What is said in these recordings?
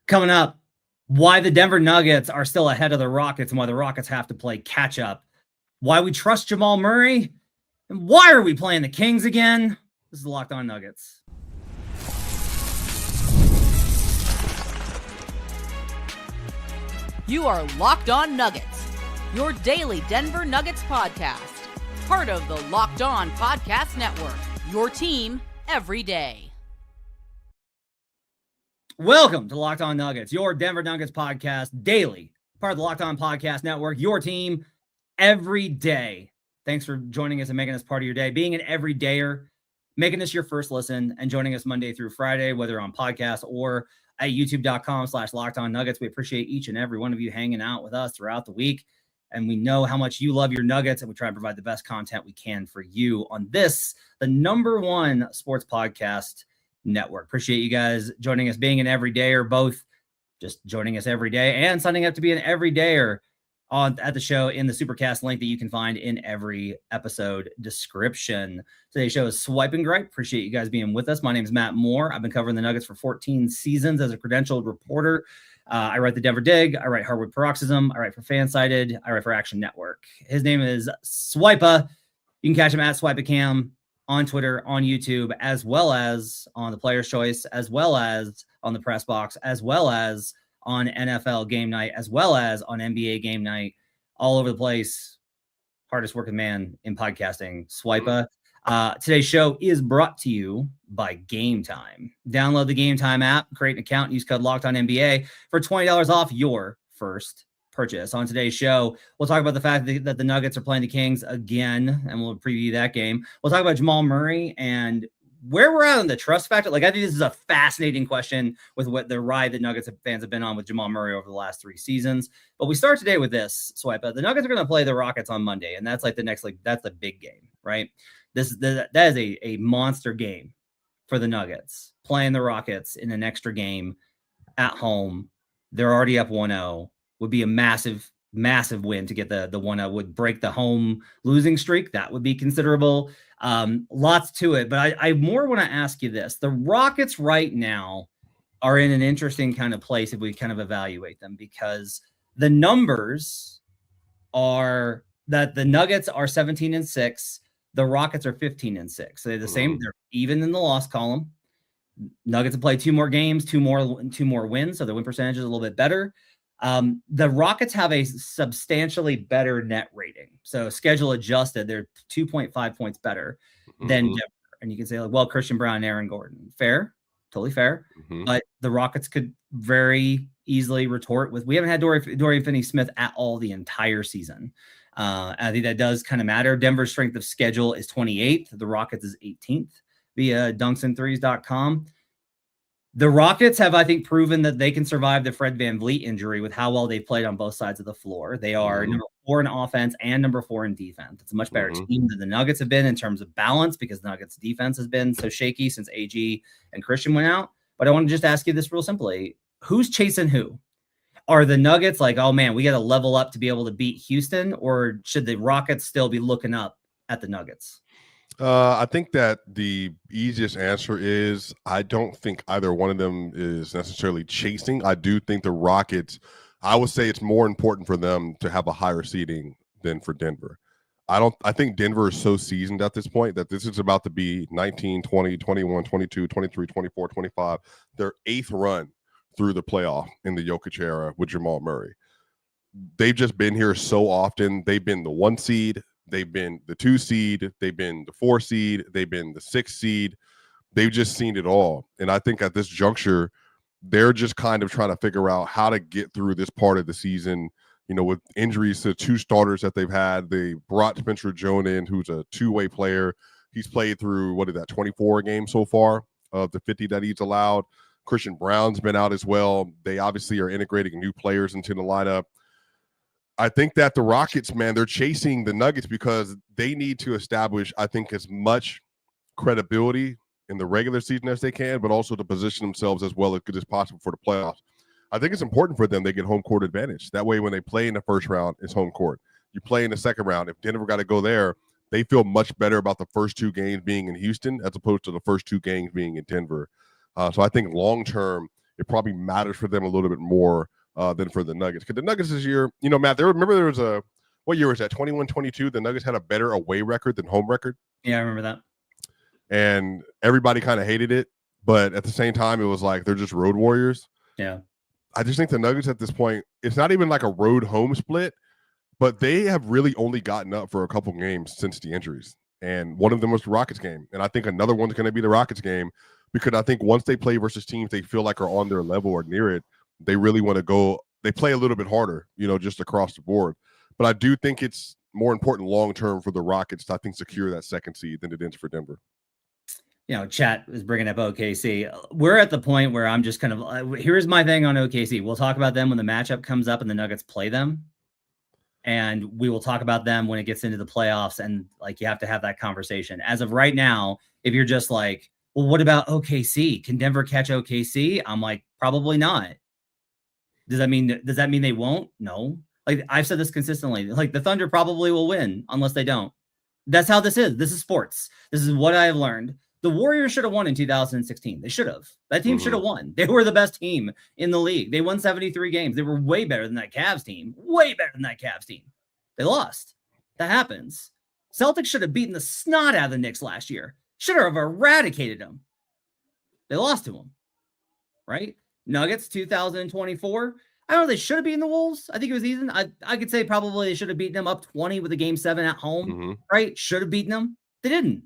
Coming up, why the Denver Nuggets are still ahead of the Rockets and why the Rockets have to play catch up. Why we trust Jamal Murray, and why are we playing the Kings again? This is Locked On Nuggets. You are Locked On Nuggets, your daily Denver Nuggets podcast. Part of the Locked On Podcast Network, your team every day. Welcome to Locked On Nuggets, your Denver Nuggets podcast daily. Part of the Locked On Podcast Network, your team every day. Thanks for joining us and making us part of your day. Being an everydayer, making this your first listen, and joining us Monday through Friday, whether on podcast or at youtube.com/LockedOnNuggets. We appreciate each and every one of you hanging out with us throughout the week. And we know how much you love your Nuggets, and we try to provide the best content we can for you on this, the number one sports podcast network. Appreciate you guys joining us, being an everydayer, both just joining us every day and signing up to be an everydayer at the show in the Supercast link that you can find in every episode description. Today's show is Swipe and Gripe. Appreciate you guys being with us. My name is Matt Moore. I've been covering the Nuggets for 14 seasons as a credentialed reporter. I write the Denver Dig. I write Hardwood Paroxysm. I write for Fansided. I write for Action Network. His name is Swipa. You can catch him at Swipacam on Twitter, on YouTube, as well as on the Player's Choice, as well as on the Press Box, as well as on NFL Game Night, as well as on NBA Game Night, all over the place. Hardest working man in podcasting, Swipa. Today's show is brought to you by Game Time. Download the Game Time app, create an account, and use code LOCKEDONNBA for $20 off your first purchase. On today's show, we'll talk about the fact that the Nuggets are playing the Kings again, and we'll preview that game. We'll talk about Jamal Murray and where we're at on the trust factor. Like, I think this is a fascinating question with what the ride that Nuggets fans have been on with Jamal Murray over the last 3 seasons. But we start today with this, Swipe. The Nuggets are going to play the Rockets on Monday, and that's like the next, like, that's the big game, right? That is a monster game for the Nuggets, playing the Rockets in an extra game at home. They're already up 1-0. Would be a massive win to get the 1-0, would break the home losing streak. That would be considerable. Lots to it, but I more want to ask you this. The Rockets right now are in an interesting kind of place if we kind of evaluate them, because the numbers are that the Nuggets are 17-6. The Rockets are 15-6. So they're the same. They're even in the loss column. Nuggets have played 2 more games, two more wins. So their win percentage is a little bit better. The Rockets have a substantially better net rating. So schedule adjusted, they're 2.5 points better than Denver. And you can say, like, well, Christian Brown and Aaron Gordon. Fair, totally fair. But the Rockets could very easily retort with, we haven't had Dorian Finney-Smith at all the entire season. I think that does kind of matter. Denver's strength of schedule is 28th. The Rockets is 18th via dunksandthrees.com. The Rockets have, I think, proven that they can survive the Fred VanVleet injury with how well they've played on both sides of the floor. They are number 4 in offense and number 4 in defense. It's a much better team than the Nuggets have been in terms of balance, because the Nuggets defense has been so shaky since AG and Christian went out. But I want to just ask you this real simply. Who's chasing who? Are the Nuggets like, oh man, we got to level up to be able to beat Houston? Or should the Rockets still be looking up at the Nuggets? I think that the easiest answer is I don't think either one of them is necessarily chasing. I do think the Rockets, I would say it's more important for them to have a higher seeding than for Denver. I think Denver is so seasoned at this point that this is about to be 19, 20, 21, 22, 23, 24, 25, their 8th run through the playoff in the Jokic era with Jamal Murray. They've just been here so often. They've been the 1 seed. They've been the 2 seed. They've been the 4 seed. They've been the 6 seed. They've just seen it all. And I think at this juncture, they're just kind of trying to figure out how to get through this part of the season, you know, with injuries to 2 starters that they've had. They brought Spencer Jones in, who's a 2-way player. He's played through, 24 games so far of the 50 that he's allowed. Christian Brown's been out as well. They obviously are integrating new players into the lineup. I think that the Rockets, man, they're chasing the Nuggets because they need to establish, I think, as much credibility in the regular season as they can, but also to position themselves as well as good as possible for the playoffs. I think it's important for them they get home court advantage. That way, when they play in the first round, it's home court. You play in the second round. If Denver got to go there, they feel much better about the first 2 games being in Houston as opposed to the first 2 games being in Denver. So I think long-term, it probably matters for them a little bit more than for the Nuggets. Because the Nuggets this year, Matt, remember there was what year was that? 21-22. The Nuggets had a better away record than home record. Yeah, I remember that. And everybody kind of hated it. But at the same time, it was like they're just road warriors. Yeah. I just think the Nuggets at this point, it's not even like a road home split, but they have really only gotten up for a couple games since the injuries. And one of them was the Rockets game. And I think another one's going to be the Rockets game, because I think once they play versus teams they feel like are on their level or near it, they really want to go. They play a little bit harder, just across the board. But I do think it's more important long-term for the Rockets to, I think, secure that second seed than it is for Denver. Chat is bringing up OKC. We're at the point where I'm just kind of, here's my thing on OKC. We'll talk about them when the matchup comes up and the Nuggets play them. And we will talk about them when it gets into the playoffs. And like, you have to have that conversation. As of right now, if you're just like, well, what about OKC? Can Denver catch OKC? I'm like, probably not. Does that mean they won't? No. Like, I've said this consistently, like the Thunder probably will win unless they don't. That's how this is. This is sports. This is what I have learned. The Warriors should have won in 2016. They should have. That team should have won. They were the best team in the league. They won 73 games. They were way better than that Cavs team. Way better than that Cavs team. They lost. That happens. Celtics should have beaten the snot out of the Knicks last year. Should have eradicated them. They lost to them. Right? Nuggets 2024. I don't know. They should have beaten the Wolves. I think it was even. I could say probably they should have beaten them up 20 with a game 7 at home. Right? Should have beaten them. They didn't.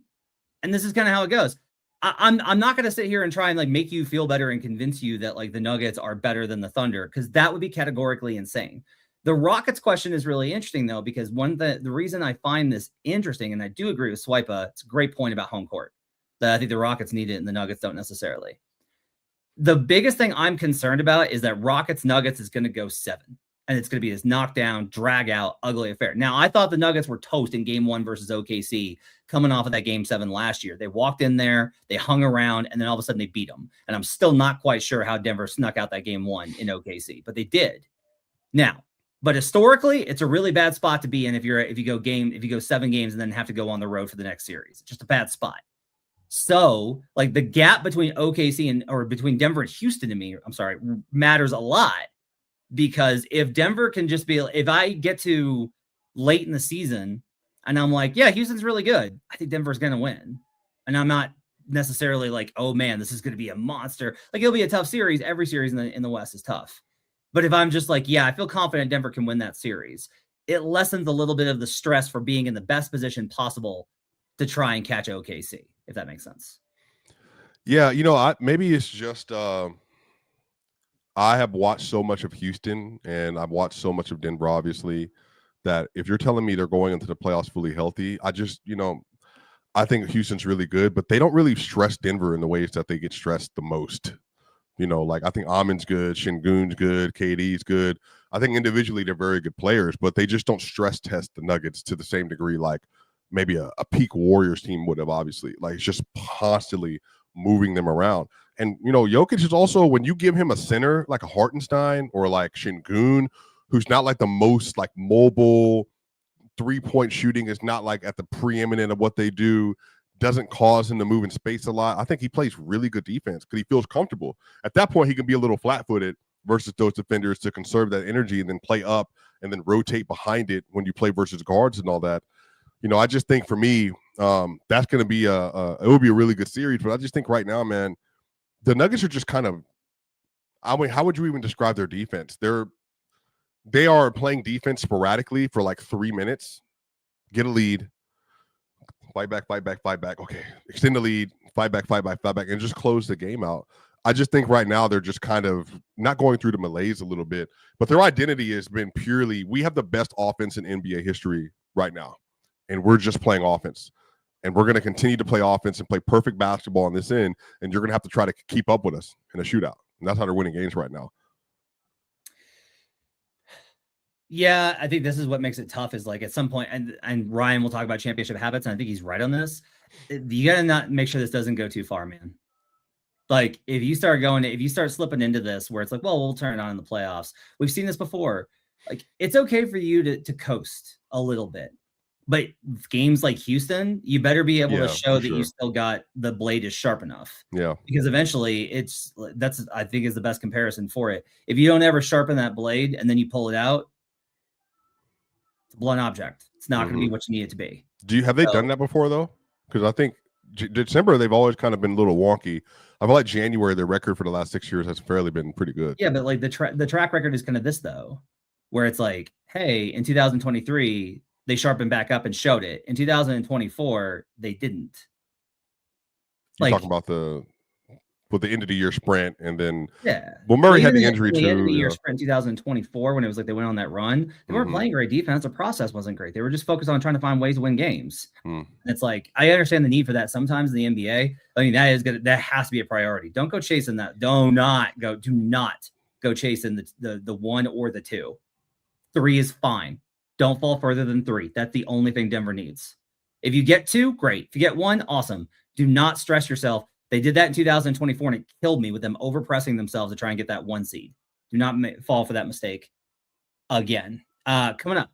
And this is kind of how it goes. I'm not going to sit here and try and like make you feel better and convince you that like the Nuggets are better than the Thunder, because that would be categorically insane. The Rockets question is really interesting though, because the reason I find this interesting, and I do agree with Swipa, it's a great point about home court, that I think the Rockets need it and the Nuggets don't necessarily. The biggest thing I'm concerned about is that Rockets Nuggets is going to go 7. And it's going to be this knockdown, drag out, ugly affair. Now, I thought the Nuggets were toast in game 1 versus OKC coming off of that game 7 last year. They walked in there, they hung around, and then all of a sudden they beat them. And I'm still not quite sure how Denver snuck out that game 1 in OKC, but they did. Now, but historically, it's a really bad spot to be in if you go 7 games and then have to go on the road for the next series. It's just a bad spot. So, like, the gap between OKC or between Denver and Houston to me, matters a lot. Because if Denver can just be, if I get to late in the season and I'm like, yeah, Houston's really good, I think Denver's going to win. And I'm not necessarily like, oh man, this is going to be a monster. Like, it'll be a tough series. Every series in the West is tough. But if I'm just like, yeah, I feel confident Denver can win that series, it lessens a little bit of the stress for being in the best position possible to try and catch OKC, if that makes sense. Yeah, maybe it's just I have watched so much of Houston and I've watched so much of Denver, obviously, that if you're telling me they're going into the playoffs fully healthy, I think Houston's really good, but they don't really stress Denver in the ways that they get stressed the most. Like I think Amin's good, Şengün's good, KD's good. I think individually they're very good players, but they just don't stress test the Nuggets to the same degree like maybe a peak Warriors team would have, obviously. Like, it's just constantly moving them around. And, Jokic is also, when you give him a center like a Hartenstein or like Şengün, who's not like the most like mobile, 3-point shooting is not like at the preeminent of what they do, doesn't cause him to move in space a lot. I think he plays really good defense because he feels comfortable. At that point, he can be a little flat-footed versus those defenders to conserve that energy and then play up and then rotate behind it when you play versus guards and all that. I just think for me, that's going to be it will be a really good series. But I just think right now, man, the Nuggets are just kind of, how would you even describe their defense? They are playing defense sporadically for like 3 minutes, get a lead, fight back. Okay, extend the lead, fight back, and just close the game out. I just think right now they're just kind of not going through the malaise a little bit, but their identity has been purely, we have the best offense in NBA history right now, and we're just playing offense. And we're going to continue to play offense and play perfect basketball on this end, and you're going to have to try to keep up with us in a shootout. And that's how they're winning games right now. Yeah, I think this is what makes it tough is like at some point, and Ryan will talk about championship habits, and I think he's right on this. You got to not make sure this doesn't go too far, man. Like if you start slipping into this where it's like, well, we'll turn it on in the playoffs. We've seen this before. Like it's okay for you to coast a little bit. But games like Houston, you better be able to show that sure. you still got the blade is sharp enough. Yeah. Because eventually that's I think is the best comparison for it. If you don't ever sharpen that blade and then you pull it out, it's a blunt object. It's not going to be what you need it to be. Have they done that before though? Because I think December they've always kind of been a little wonky. I feel like January, their record for the last 6 years has fairly been pretty good. Yeah, but like the track record is kind of this though, where it's like, hey, in 2023 they sharpened back up and showed it. In 2024 they didn't. You're talking about the end of the year sprint, and then well, Murray had the injury too. The end of the year sprint in 2024 when it was like they went on that run. They weren't playing great defense. The process wasn't great. They were just focused on trying to find ways to win games. And it's like I understand the need for that sometimes in the NBA. I mean that has to be a priority. Don't go chasing that. Do not go chasing the 1 or the 2. 3 is fine. Don't fall further than 3. That's the only thing Denver needs. If you get 2, great. If you get 1, awesome. Do not stress yourself. They did that in 2024, and it killed me with them overpressing themselves to try and get that 1 seed. Do not fall for that mistake again. Coming up,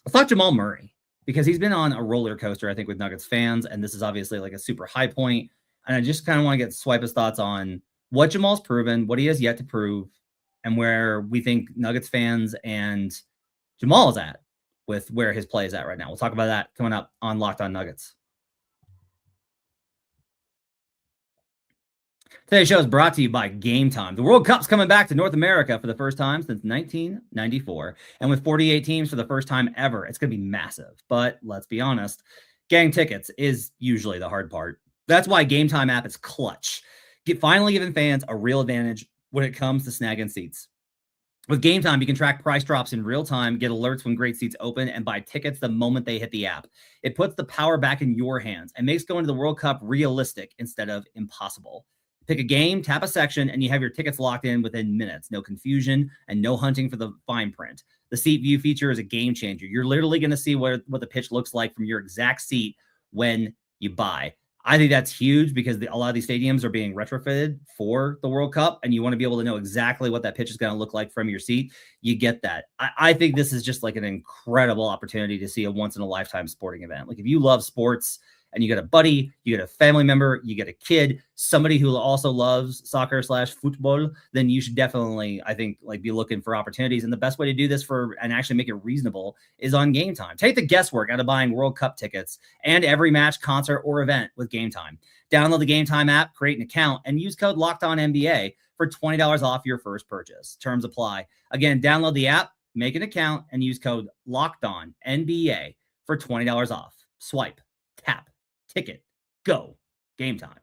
let's talk Jamal Murray, because he's been on a roller coaster, I think, with Nuggets fans, and this is obviously like a super high point. And I just kind of want to get Swipa's thoughts on what Jamal's proven, what he has yet to prove, and where we think Nuggets fans and Jamal is at with where his play is at right now. We'll talk about that coming up on Locked On Nuggets. Today's show is brought to you by Game Time. The World Cup's coming back to North America for the first time since 1994. And with 48 teams for the first time ever, it's going to be massive. But let's be honest, getting tickets is usually the hard part. That's why Game Time app is clutch. Finally giving fans a real advantage when it comes to snagging seats. With Game Time, you can track price drops in real time, get alerts when great seats open, and buy tickets the moment they hit the app. It puts the power back in your hands and makes going to the World Cup realistic instead of impossible. Pick a game, tap a section, and you have your tickets locked in within minutes. No confusion and no hunting for the fine print. The seat view feature is a game changer. You're literally going to see what the pitch looks like from your exact seat when you buy. I think that's huge because a lot of these stadiums are being retrofitted for the World Cup, and you want to be able to know exactly what that pitch is going to look like from your seat. You get that. I think this is just like an incredible opportunity to see a once-in-a-lifetime sporting event. Like if you love sports, and you got a buddy, you got a family member, you get a kid, somebody who also loves soccer/football, then you should definitely, I think, like be looking for opportunities. And the best way to do this and actually make it reasonable is on Game Time. Take the guesswork out of buying World Cup tickets and every match, concert, or event with Game Time. Download the Game Time app, create an account, and use code LOCKEDONNBA for $20 off your first purchase. Terms apply. Again, download the app, make an account, and use code LOCKEDONNBA for $20 off. Swipe, tap, ticket, go. Game Time.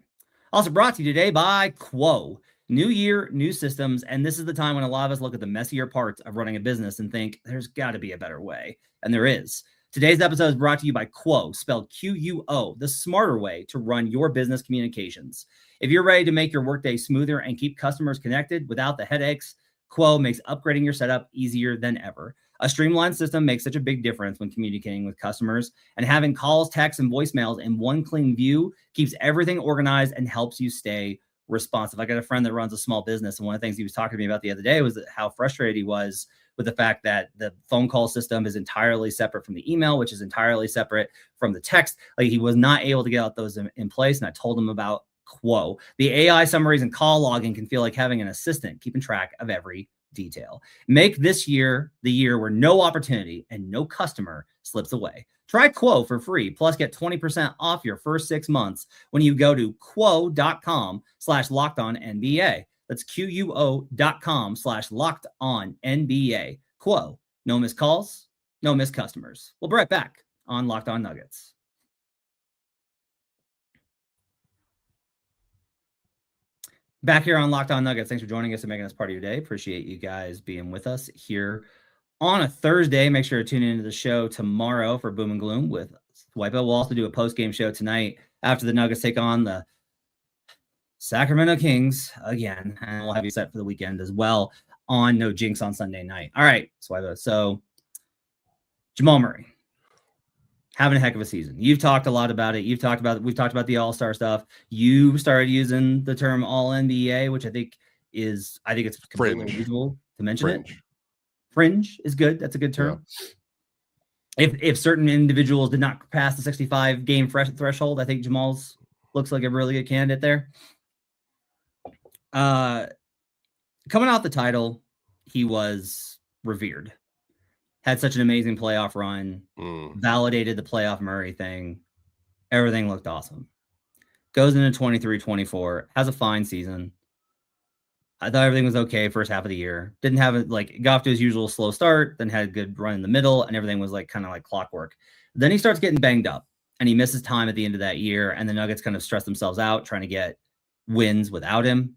Also brought to you today by Quo. New year, new systems, and this is the time when a lot of us look at the messier parts of running a business and think there's got to be a better way, and there is. Today's episode is brought to you by Quo, spelled Q-U-O, the smarter way to run your business communications. If you're ready to make your workday smoother and keep customers connected without the headaches, Quo makes upgrading your setup easier than ever. A streamlined system makes such a big difference when communicating with customers, and having calls, texts, and voicemails in one clean view keeps everything organized and helps you stay responsive. I got a friend that runs a small business, and one of the things he was talking to me about the other day was how frustrated he was with the fact that the phone call system is entirely separate from the email, which is entirely separate from the text. Like he was not able to get out those in place, and I told him about Quo. The AI summaries and call logging can feel like having an assistant keeping track of every detail. Make this year the year where no opportunity and no customer slips away. Try Quo for free, plus get 20% off your first 6 months when you go to quo.com/lockedonnba. That's QUO.com/lockedonnba. Quo. No missed calls, no missed customers. We'll be right back on Locked On Nuggets. Back here on Locked On Nuggets. Thanks for joining us and making us part of your day. Appreciate you guys being with us here on a Thursday. Make sure to tune into the show tomorrow for Boom and Gloom with Swipa. We'll also do a post-game show tonight after the Nuggets take on the Sacramento Kings again. And we'll have you set for the weekend as well on No Jinx on Sunday night. All right, Swipa. So Jamal Murray having a heck of a season. You've talked a lot about it. We've talked about the All-Star stuff. You started using the term All-NBA, which I think it's completely reasonable to mention it. Fringe is good. That's a good term. if certain individuals did not pass the 65 game threshold, I think Jamal's looks like a really good candidate there. Coming out the title, he was revered. Had such an amazing playoff run, validated the playoff Murray thing. Everything looked awesome. Goes into 23-24, has a fine season. I thought everything was okay first half of the year. Didn't have it like got off to his usual slow start, then had a good run in the middle, and everything was like kind of like clockwork. Then he starts getting banged up, and he misses time at the end of that year, and the Nuggets kind of stress themselves out trying to get wins without him.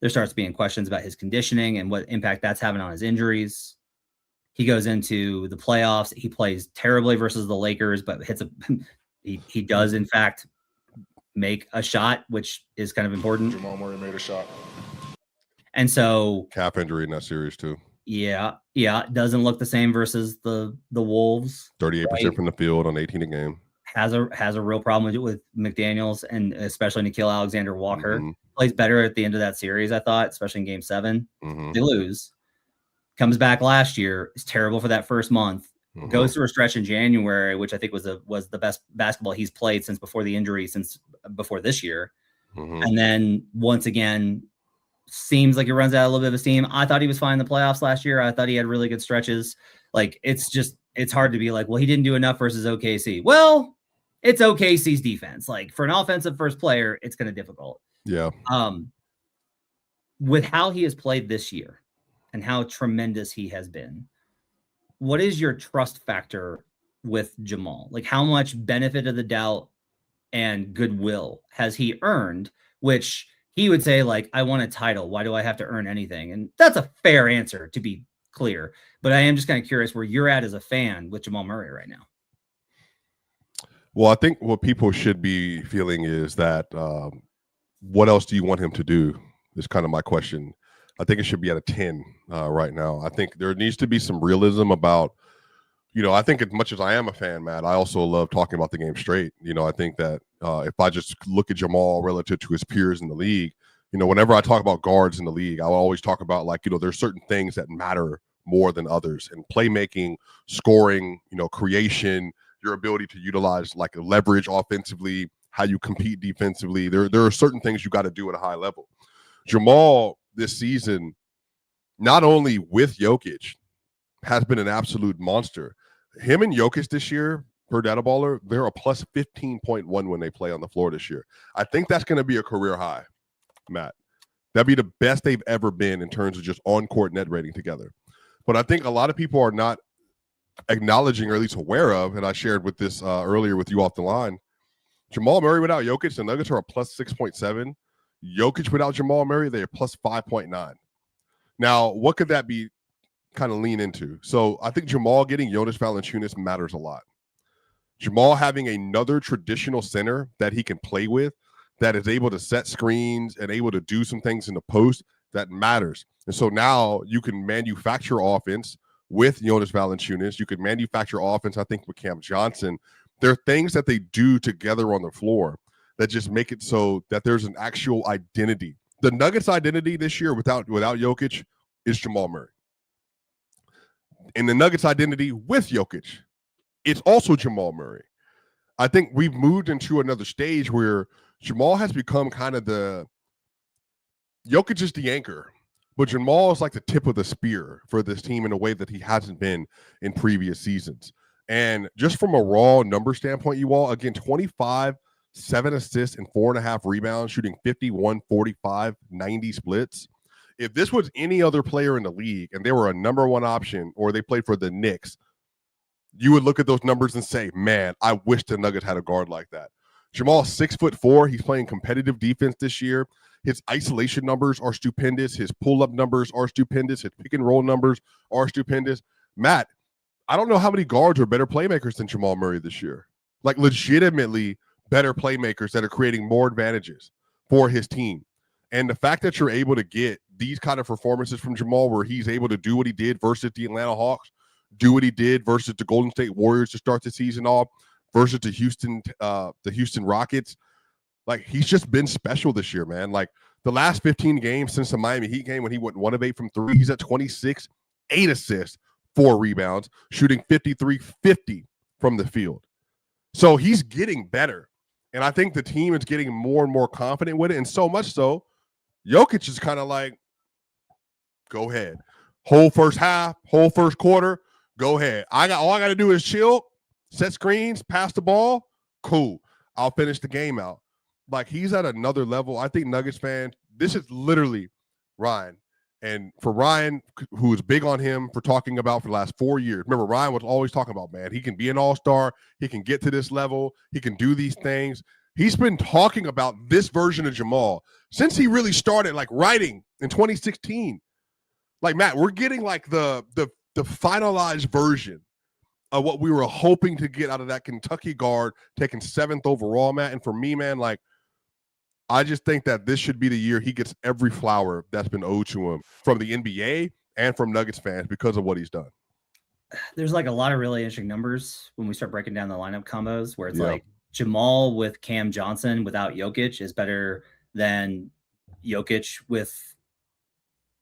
There starts being questions about his conditioning and what impact that's having on his injuries. He goes into the playoffs. He plays terribly versus the Lakers, but hits a he does in fact make a shot, which is kind of important. Jamal Murray made a shot. And so calf injury in that series too. Yeah. Doesn't look the same versus the Wolves. 38% from the field on 18 a game. Has a real problem with McDaniels and especially Nickeil Alexander-Walker. Plays better at the end of that series, I thought, especially in Game 7. They lose. Comes back last year. Is terrible for that first month. Goes through a stretch in January, which I think was the best basketball he's played since before the injury, since before this year. And then once again, seems like he runs out a little bit of steam. I thought he was fine in the playoffs last year. I thought he had really good stretches. Like it's hard to be like, well, he didn't do enough versus OKC. Well, it's OKC's defense. Like for an offensive first player, it's kind of difficult. Yeah. With how he has played this year and how tremendous he has been, what is your trust factor with Jamal? Like how much benefit of the doubt and goodwill has he earned, which he would say, like, I won a title. Why do I have to earn anything? And that's a fair answer, to be clear. But I am just kind of curious where you're at as a fan with Jamal Murray right now. Well, I think what people should be feeling is that what else do you want him to do is kind of my question. I think it should be at a 10 right now. I think there needs to be some realism about, I think as much as I am a fan, Matt, I also love talking about the game straight. I think that if I just look at Jamal relative to his peers in the league, whenever I talk about guards in the league, I'll always talk about there's certain things that matter more than others, and playmaking, scoring, creation, your ability to utilize like leverage offensively, how you compete defensively. There are certain things you got to do at a high level. Jamal this season, not only with Jokic, has been an absolute monster. Him and Jokic this year, per data baller, they're a plus 15.1 when they play on the floor this year. I think that's going to be a career high, Matt. That'd be the best they've ever been in terms of just on-court net rating together. But I think a lot of people are not acknowledging, or at least aware of, and I shared with this earlier with you off the line, Jamal Murray without Jokic, the Nuggets are a plus 6.7. Jokic without Jamal Murray, they're plus 5.9. Now, what could that be kind of lean into? So I think Jamal getting Jonas Valanciunas matters a lot. Jamal having another traditional center that he can play with, that is able to set screens and able to do some things in the post, that matters. And so now you can manufacture offense with Jonas Valanciunas. You could manufacture offense, I think, with Cam Johnson. There are things that they do together on the floor that just make it so that there's an actual identity. The Nuggets' identity this year without Jokic is Jamal Murray. And the Nuggets' identity with Jokic, it's also Jamal Murray. I think we've moved into another stage where Jamal has become kind of Jokic is the anchor, but Jamal is like the tip of the spear for this team in a way that he hasn't been in previous seasons. And just from a raw number standpoint, you all, again, 25, 7 assists and 4.5 rebounds, shooting 51, 45, 90 splits. If this was any other player in the league and they were a number one option or they played for the Knicks, you would look at those numbers and say, man, I wish the Nuggets had a guard like that. Jamal's 6'4". He's playing competitive defense this year. His isolation numbers are stupendous. His pull-up numbers are stupendous. His pick and roll numbers are stupendous. Matt, I don't know how many guards are better playmakers than Jamal Murray this year. Like legitimately better playmakers that are creating more advantages for his team. And the fact that you're able to get these kind of performances from Jamal where he's able to do what he did versus the Atlanta Hawks, do what he did versus the Golden State Warriors to start the season off, versus the Houston Rockets. Like, he's just been special this year, man. Like, the last 15 games since the Miami Heat game when he went 1 of 8 from 3, he's at 26, 8 assists, 4 rebounds, shooting 53-50 from the field. So he's getting better. And I think the team is getting more and more confident with it. And so much so, Jokic is kind of like, go ahead. Whole first half, whole first quarter, go ahead. All I got to do is chill, set screens, pass the ball. Cool. I'll finish the game out. Like, he's at another level. I think Nuggets fans, this is literally Ryan. And for Ryan, who is big on him for talking about for the last 4 years. Remember, Ryan was always talking about, man, he can be an all-star. He can get to this level. He can do these things. He's been talking about this version of Jamal since he really started, like, writing in 2016. Like, Matt, we're getting, like, the finalized version of what we were hoping to get out of that Kentucky guard taking 7th overall, Matt. And for me, man, like, I just think that this should be the year he gets every flower that's been owed to him from the NBA and from Nuggets fans because of what he's done. There's like a lot of really interesting numbers when we start breaking down the lineup combos where it's like Jamal with Cam Johnson without Jokic is better than Jokic with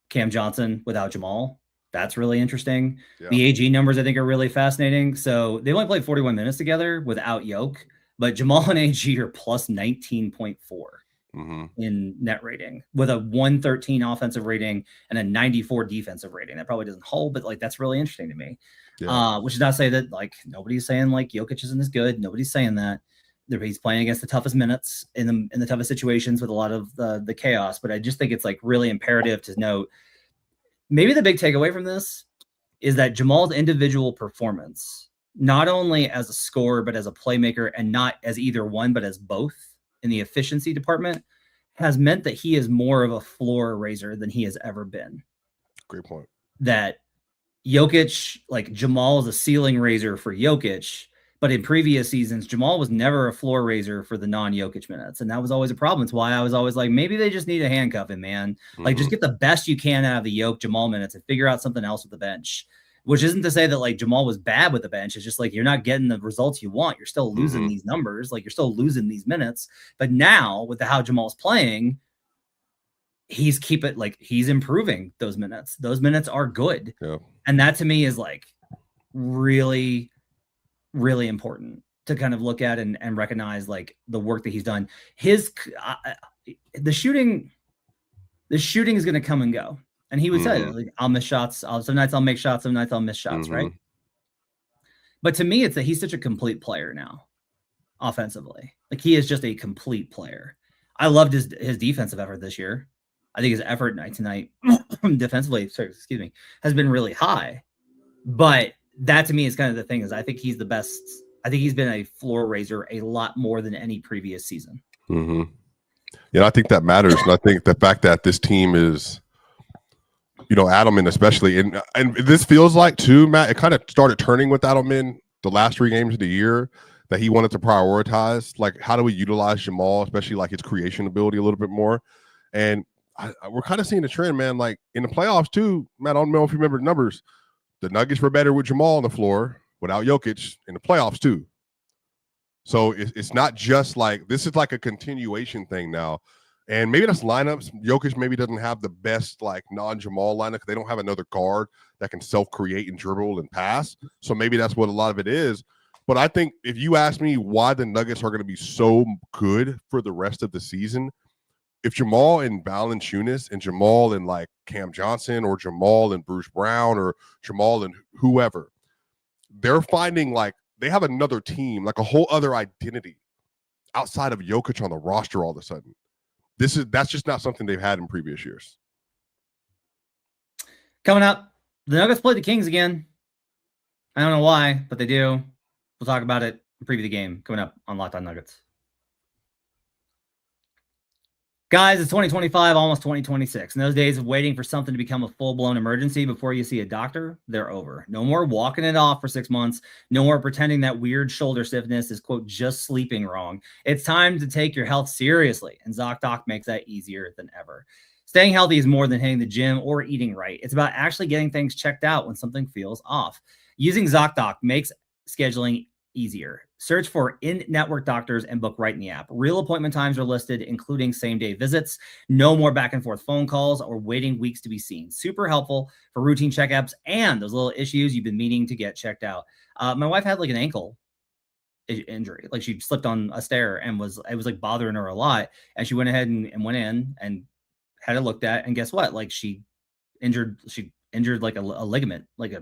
Cam Johnson without Jamal. That's really interesting. Yeah. The AG numbers I think are really fascinating. So they only played 41 minutes together without Jokic, but Jamal and AG are plus 19.4. In net rating with a 113 offensive rating and a 94 defensive rating. That probably doesn't hold, but like, that's really interesting to me. Yeah. Which is not to say that like nobody's saying like Jokic isn't as good. Nobody's saying that. He's playing against the toughest minutes in the toughest situations with a lot of the chaos. But I just think it's like really imperative to note, maybe the big takeaway from this is that Jamal's individual performance, not only as a scorer, but as a playmaker, and not as either one, but as both, in the efficiency department, has meant that he is more of a floor raiser than he has ever been. Great point. That Jokic, like Jamal is a ceiling raiser for Jokic, but in previous seasons, Jamal was never a floor raiser for the non-Jokic minutes. And that was always a problem. It's why I was always like, maybe they just need to handcuff him, man. Like, just get the best you can out of the Jamal minutes and figure out something else with the bench. Which isn't to say that like Jamal was bad with the bench. It's just like, you're not getting the results you want. You're still losing these numbers. Like, you're still losing these minutes. But now with how Jamal's playing, he's improving those minutes. Those minutes are good. Yeah. And that to me is like really, really important to kind of look at and recognize like the work that he's done. The shooting is going to come and go. And he would say, like, I'll miss shots. Some nights I'll make shots. Some nights I'll miss shots, right? But to me, it's that he's such a complete player now, offensively. Like, he is just a complete player. I loved his defensive effort this year. I think his effort night to night defensively, has been really high. But that to me is kind of the thing, is I think he's the best. I think he's been a floor raiser a lot more than any previous season. Yeah, I think that matters. And I think the fact that this team is, Adelman especially, and this feels like too, Matt, it kind of started turning with Adelman the last 3 games of the year, that he wanted to prioritize, like, how do we utilize Jamal, especially like his creation ability a little bit more. And we're kind of seeing a trend, man, like in the playoffs too, Matt, I don't know if you remember the numbers. The Nuggets were better with Jamal on the floor without Jokic in the playoffs too. So it's not just like, this is like a continuation thing now. And maybe that's lineups. Jokic maybe doesn't have the best like non-Jamal lineup. They don't have another guard that can self-create and dribble and pass. So maybe that's what a lot of it is. But I think if you ask me why the Nuggets are going to be so good for the rest of the season, if Jamal and Valanciunas and Jamal and like Cam Johnson or Jamal and Bruce Brown or Jamal and whoever, they're finding like they have another team, like a whole other identity outside of Jokic on the roster all of a sudden. That's just not something they've had in previous years. Coming up, the Nuggets play the Kings again. I don't know why, but they do. We'll talk about it and preview the game coming up on Locked On Nuggets. Guys, it's 2025, almost 2026. And those days of waiting for something to become a full-blown emergency before you see a doctor, they're over. No more walking it off for 6 months. No more pretending that weird shoulder stiffness is, quote, just sleeping wrong. It's time to take your health seriously, and Zocdoc makes that easier than ever. Staying healthy is more than hitting the gym or eating right. It's about actually getting things checked out when something feels off. Using Zocdoc makes scheduling easier. Search for in-network doctors and book right in the app. Real appointment times are listed, including same-day visits. No more back-and-forth phone calls or waiting weeks to be seen. Super helpful for routine checkups and those little issues you've been meaning to get checked out. My wife had like an ankle injury. Like she slipped on a stair and it was like bothering her a lot. And she went ahead and went in and had it looked at. And guess what? Like she injured like a ligament, like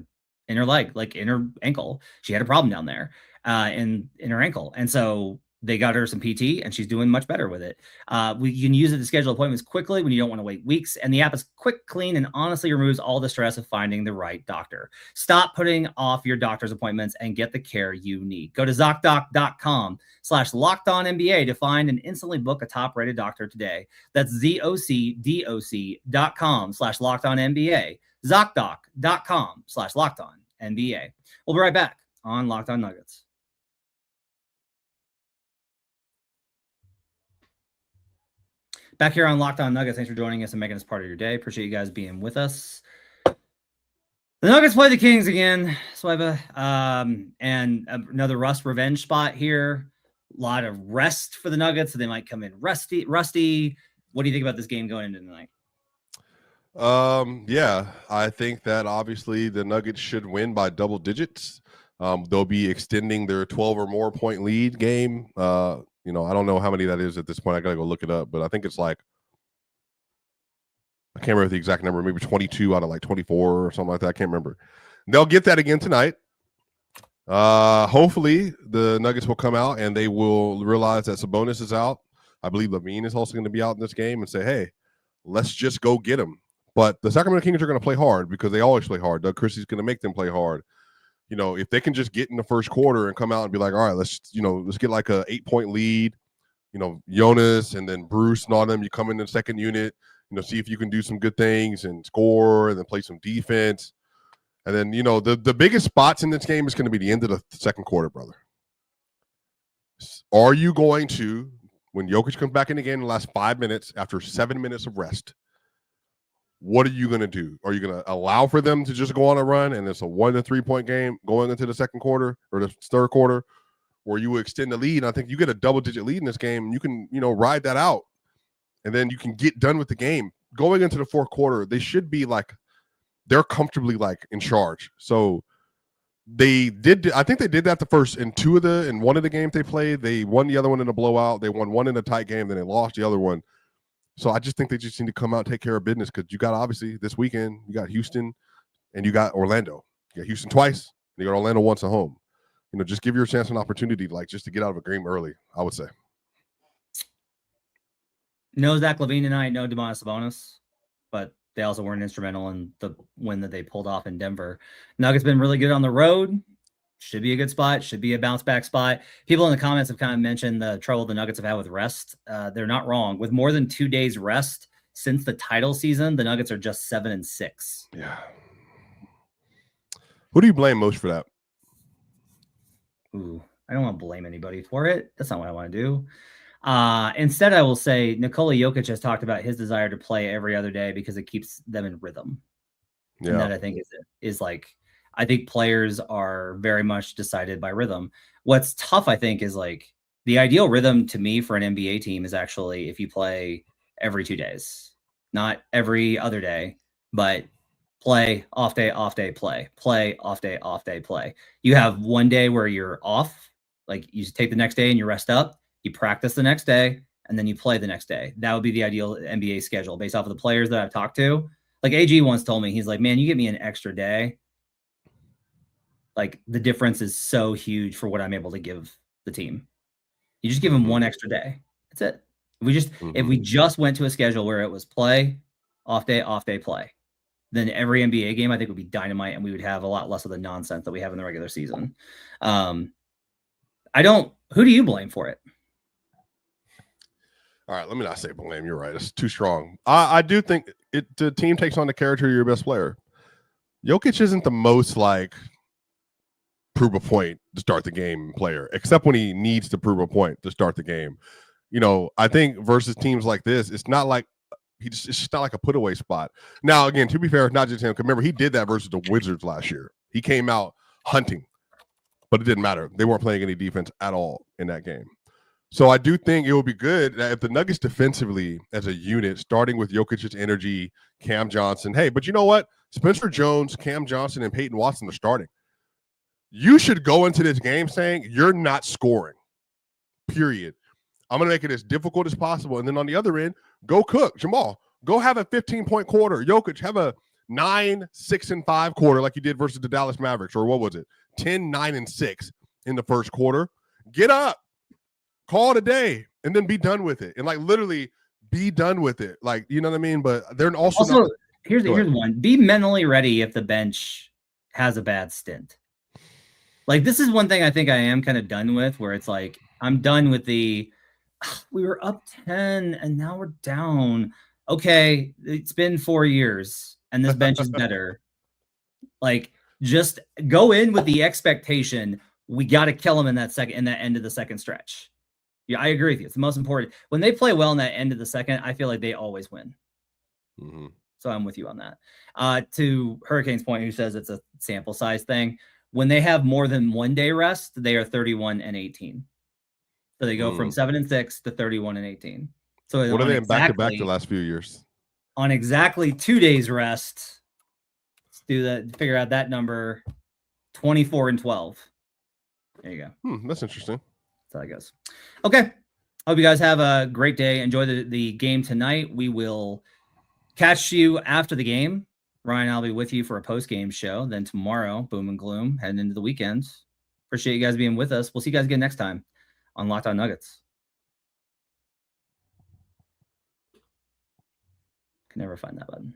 in her leg, like in her ankle. She had a problem down there in her ankle. And so they got her some PT and she's doing much better with it. You can use it to schedule appointments quickly when you don't want to wait weeks. And the app is quick, clean, and honestly removes all the stress of finding the right doctor. Stop putting off your doctor's appointments and get the care you need. Go to Zocdoc.com/LockedOnNBA to find and instantly book a top-rated doctor today. That's ZocDoc.com/LockedOnNBA. Zocdoc.com/LockedOnNBA. We'll be right back on Locked On Nuggets. Back here on Locked On Nuggets. Thanks for joining us and making us part of your day. Appreciate you guys being with us. The Nuggets play the Kings again, Swipa, and another rust revenge spot here. A lot of rest for the Nuggets, so they might come in rusty. What do you think about this game going into tonight? Yeah, I think that obviously the Nuggets should win by double digits. They'll be extending their 12 or more point lead game. I don't know how many that is at this point. I got to go look it up, but I think it's like, I can't remember the exact number, maybe 22 out of like 24 or something like that. I can't remember. They'll get that again tonight. Hopefully the Nuggets will come out and they will realize that Sabonis is out. I believe Levine is also going to be out in this game and say, hey, let's just go get him. But the Sacramento Kings are going to play hard because they always play hard. Doug Christie's going to make them play hard. If they can just get in the first quarter and come out and be like, all right, let's get like a 8-point lead, Jonas and then Bruce and all them, you come in the second unit, see if you can do some good things and score and then play some defense. And then, the biggest spots in this game is going to be the end of the second quarter, brother. Are you going to, when Jokic comes back in again in the last 5 minutes after 7 minutes of rest, what are you going to do? Are you going to allow for them to just go on a run and it's a 1 to 3 point game going into the second quarter or the third quarter, or you will extend the lead? And I think you get a double-digit lead in this game and you can, ride that out and then you can get done with the game. Going into the fourth quarter, they should be like, they're comfortably like in charge. So I think they did that in one of the games they played. They won the other one in a blowout. They won one in a tight game, then they lost the other one. So I just think they just need to come out and take care of business because you got, obviously, this weekend, you got Houston and you got Orlando. You got Houston twice, and you got Orlando once at home. Just give your chance an opportunity, like, just to get out of a game early, I would say. No Zach LaVine tonight, no Domantas Sabonis, but they also weren't instrumental in the win that they pulled off in Denver. Nuggets been really good on the road. Should be a good spot. Should be a bounce back spot. People in the comments have kind of mentioned the trouble the Nuggets have had with rest. They're not wrong. With more than 2 days rest since the title season, the Nuggets are just 7-6. Yeah. Who do you blame most for that? Ooh, I don't want to blame anybody for it. That's not what I want to do. Instead, I will say Nikola Jokic has talked about his desire to play every other day because it keeps them in rhythm. Yeah. And that I think is like, I think players are very much decided by rhythm. What's tough, I think, is like the ideal rhythm to me for an NBA team is actually if you play every 2 days, not every other day, but play, off day, play, off day, play. You have 1 day where you're off, like you take the next day and you rest up, you practice the next day, and then you play the next day. That would be the ideal NBA schedule based off of the players that I've talked to. Like AG once told me, he's like, man, you get me an extra day. Like the difference is so huge for what I'm able to give the team. You just give them 1 extra day. That's it. If we just went to a schedule where it was play, off day, play, then every NBA game I think would be dynamite and we would have a lot less of the nonsense that we have in the regular season. Who do you blame for it? All right, let me not say blame. You're right. It's too strong. I do think the team takes on the character of your best player. Jokic isn't the most like prove a point to start the game player, except when he needs to prove a point to start the game. I think versus teams like this, it's not like it's just not like a put away spot. Now, again, to be fair, it's not just him. Remember, he did that versus the Wizards last year. He came out hunting. but it didn't matter. They weren't playing any defense at all in that game. So I do think it will be good that if the Nuggets defensively as a unit, starting with Jokic's energy, Cam Johnson, hey, but you know what? Spencer Jones, Cam Johnson, and Peyton Watson are starting. You should go into this game saying you're not scoring, period. I'm going to make it as difficult as possible. And then on the other end, go cook. Jamal, go have a 15-point quarter. Jokic, have a 9, 6, and 5 quarter like you did versus the Dallas Mavericks, or what was it? 10, 9, and 6 in the first quarter. Get up. Call it a day and then be done with it. And like literally be done with it. Like, you know what I mean? But they're also not, here's one. Be mentally ready if the bench has a bad stint. Like, this is one thing I think I am kind of done with, where it's like, I'm done with we were up 10 and now we're down. Okay, it's been 4 years and this bench is better. Like, just go in with the expectation we got to kill them in that end of the second stretch. Yeah, I agree with you. It's the most important. When they play well in that end of the second, I feel like they always win. Mm-hmm. So I'm with you on that. To Hurricane's point, who says it's a sample size thing, when they have more than 1 day rest, they are 31-18. So they go from 7-6 to 31-18. So what are they in back-to-back the last few years? On exactly 2 days rest, let's do that. Figure out that number. 24-12. There you go. That's interesting. That's how it goes. Okay. Hope you guys have a great day. Enjoy the game tonight. We will catch you after the game. Ryan, I'll be with you for a post-game show. Then tomorrow, boom and gloom, heading into the weekends. Appreciate you guys being with us. We'll see you guys again next time on Locked On Nuggets. Can never find that button.